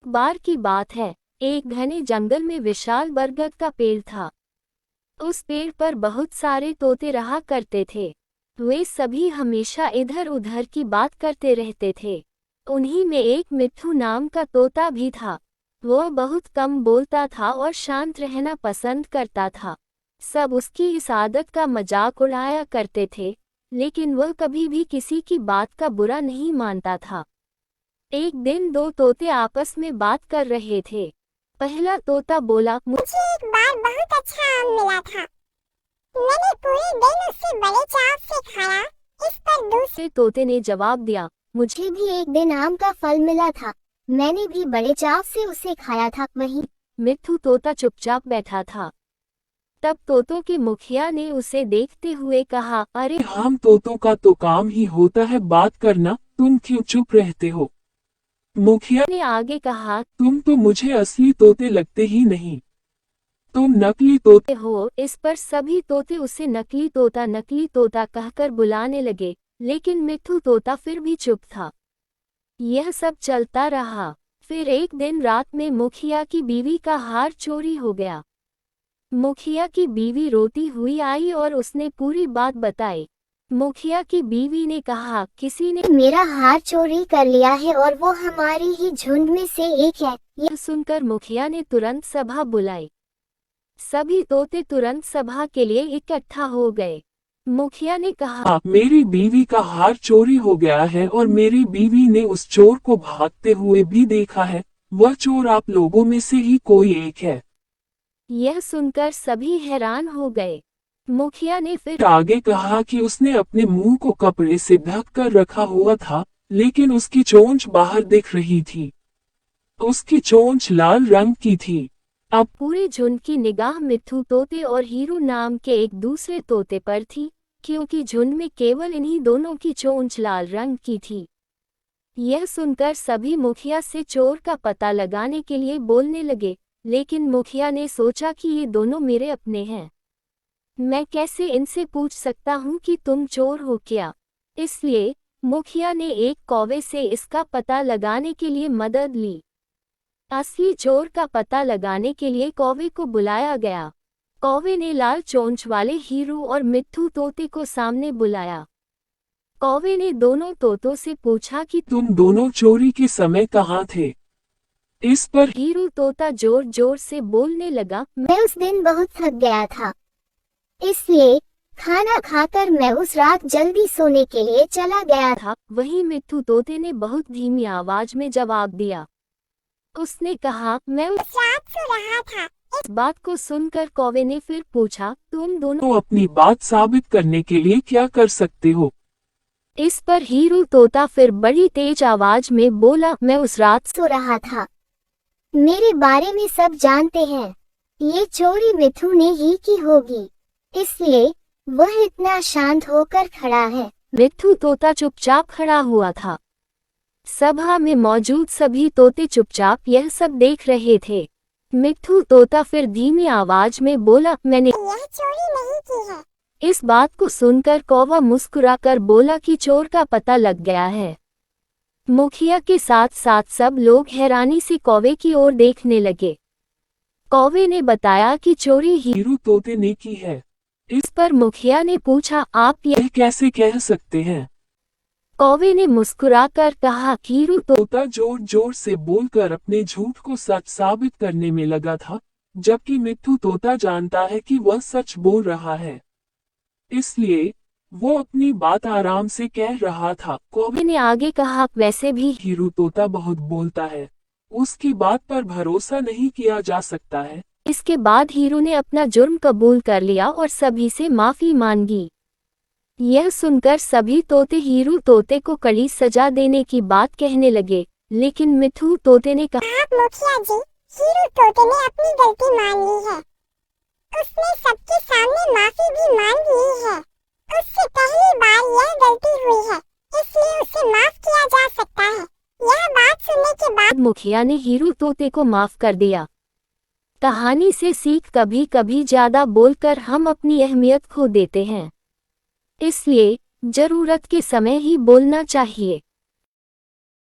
बार की बात है, एक घने जंगल में विशाल बरगद का पेड़ था। उस पेड़ पर बहुत सारे तोते रहा करते थे। वे सभी हमेशा इधर उधर की बात करते रहते थे। उन्हीं में एक मिट्ठू नाम का तोता भी था। वह बहुत कम बोलता था और शांत रहना पसंद करता था। सब उसकी इस आदत का मजाक उड़ाया करते थे, लेकिन वह कभी भी किसी की बात का बुरा नहीं मानता था। एक दिन दो तोते आपस में बात कर रहे थे। पहला तोता बोला, मुझे एक बार बहुत अच्छा आम मिला था। मैंने पूरे दिन उसे बड़े चाव से खाया। इस पर दूसरे तोते ने जवाब दिया, मुझे भी एक दिन आम का फल मिला था। मैंने भी बड़े चाव से उसे खाया था। वहीं मिट्ठू तोता चुपचाप बैठा था। तब तोतों के मुखिया ने उसे देखते हुए कहा, अरे हम तोतों का तो काम ही होता है बात करना, तुम क्यों चुप रहते हो? मुखिया ने आगे कहा, तुम तो मुझे असली तोते लगते ही नहीं, तुम नकली तोते हो। इस पर सभी तोते उसे नकली तोता कहकर बुलाने लगे, लेकिन मिट्ठू तोता फिर भी चुप था। यह सब चलता रहा। फिर एक दिन रात में मुखिया की बीवी का हार चोरी हो गया। मुखिया की बीवी रोती हुई आई और उसने पूरी बात बताई। मुखिया की बीवी ने कहा, किसी ने मेरा हार चोरी कर लिया है और वो हमारी ही झुंड में से एक है। यह सुनकर मुखिया ने तुरंत सभा बुलाई। सभी तोते तुरंत सभा के लिए इकट्ठा हो गए। मुखिया ने कहा, मेरी बीवी का हार चोरी हो गया है और मेरी बीवी ने उस चोर को भागते हुए भी देखा है। वह चोर आप लोगों में से ही कोई एक है। यह सुनकर सभी हैरान हो गए। मुखिया ने फिर आगे कहा कि उसने अपने मुंह को कपड़े से ढक कर रखा हुआ था, लेकिन उसकी चोंच बाहर दिख रही थी। उसकी चोंच लाल रंग की थी। अब पूरे झुंड की निगाह मिट्ठू तोते और हीरू नाम के एक दूसरे तोते पर थी, क्योंकि झुंड में केवल इन्हीं दोनों की चोंच लाल रंग की थी। यह सुनकर सभी मुखिया से चोर का पता लगाने के लिए बोलने लगे, लेकिन मुखिया ने सोचा कि ये दोनों मेरे अपने हैं। मैं कैसे इनसे पूछ सकता हूँ कि तुम चोर हो क्या? इसलिए मुखिया ने एक कौवे से इसका पता लगाने के लिए मदद ली। असली चोर का पता लगाने के लिए कौवे को बुलाया गया। कौवे ने लाल चोंच वाले हीरू और मिट्ठू तोते को सामने बुलाया। कौवे ने दोनों तोतों से पूछा कि तुम दोनों चोरी के समय कहाँ थे? इस पर हीरू तोता जोर जोर से बोलने लगा, मैं उस दिन बहुत थक गया था, इसलिए खाना खाकर मैं उस रात जल्दी सोने के लिए चला गया था। वहीं मिट्ठू तोते ने बहुत धीमी आवाज में जवाब दिया। उसने कहा, मैं उस रात सो रहा था। इस बात को सुनकर कौवे ने फिर पूछा, तुम दोनों अपनी बात साबित करने के लिए क्या कर सकते हो? इस पर हीरू तोता फिर बड़ी तेज आवाज में बोला, मैं उस रात सो रहा था। मेरे बारे में सब जानते हैं। ये चोरी मिट्ठू ने ही की होगी, इसलिए वह इतना शांत होकर खड़ा है। मिट्ठू तोता चुपचाप खड़ा हुआ था। सभा में मौजूद सभी तोते चुपचाप यह सब देख रहे थे। मिट्ठू तोता फिर धीमी आवाज में बोला, मैंने यह चोरी नहीं की है। इस बात को सुनकर कौवा मुस्कुराकर बोला कि चोर का पता लग गया है। मुखिया के साथ साथ सब लोग हैरानी से कौवे की ओर देखने लगे। कौवे ने बताया कि चोरी हीरू तोते ने की है। इस पर मुखिया ने पूछा, आप यह कैसे कह सकते हैं? कौवे ने मुस्कुराकर कहा, हीरू तोता जोर जोर से बोलकर अपने झूठ को सच साबित करने में लगा था, जबकि मिट्ठू तोता जानता है कि वह सच बोल रहा है, इसलिए वो अपनी बात आराम से कह रहा था। कौवे ने आगे कहा, वैसे भी हीरू तोता बहुत बोलता है, उसकी बात पर भरोसा नहीं किया जा सकता है। इसके बाद हीरू ने अपना जुर्म कबूल कर लिया और सभी से माफी मांगी। यह सुनकर सभी तोते हीरू तोते को कड़ी सजा देने की बात कहने लगे, लेकिन मिट्ठू तोते ने कहा, मुखिया जी, हीरू तोते ने अपनी गलती मान ली है। उसने सबके सामने माफी भी मांग ली है। उससे पहली बार यह गलती हुई है, इसलिए उसे माफ किया जा सकता है। यह बात सुनने के बाद मुखिया ने हीरू तोते को माफ कर दिया। कहानी से सीख, कभी कभी ज्यादा बोलकर हम अपनी अहमियत खो देते हैं, इसलिए जरूरत के समय ही बोलना चाहिए।